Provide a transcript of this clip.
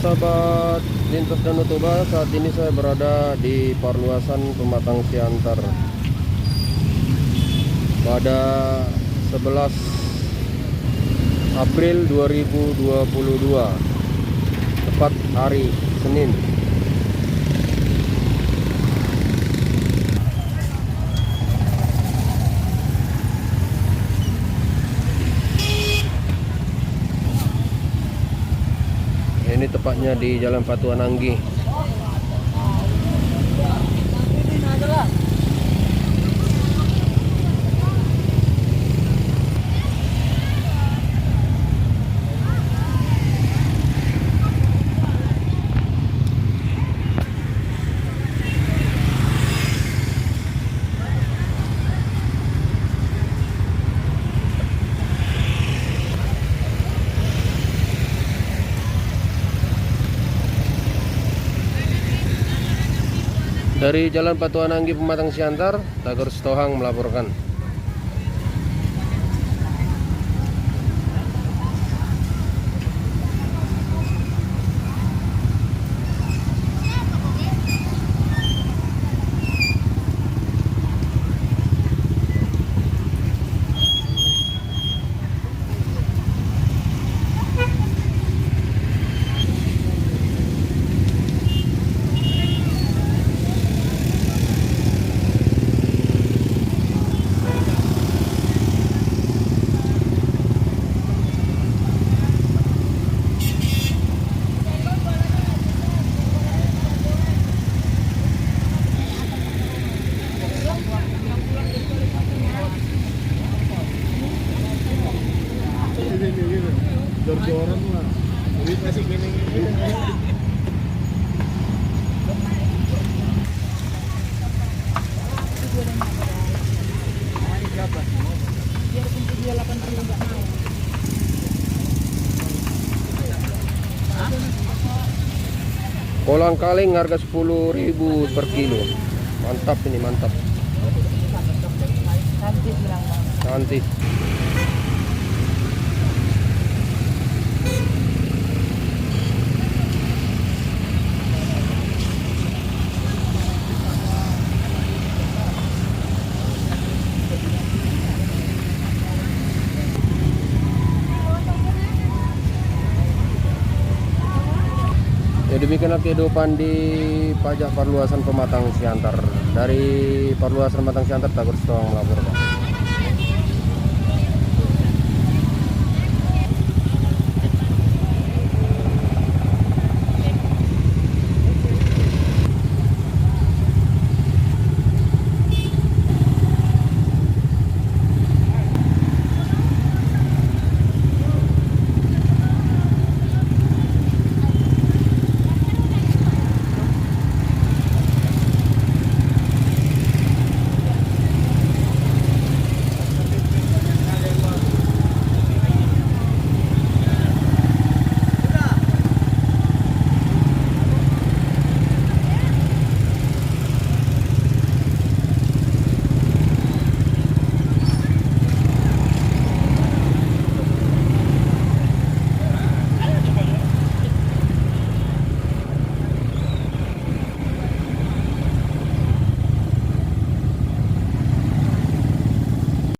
sahabat lintas Danau Toba, saat ini saya berada di perluasan Pematang Siantar pada 11 April 2022, tepat hari Senin. Ini tepatnya di Jalan Patuan Anggi. Dari Jalan Patuan Anggi Pematang Siantar, Tagar Setohang melaporkan. Jor-joran lah. Duit masih gini. Kolang kaling harga 10.000 per kilo. Mantap ini, mantap. Cantik. Ya, demikianlah kehidupan di pajak perluasan Pematang Siantar. Dari perluasan Pematang Siantar, Tagar Setohang melaporkan.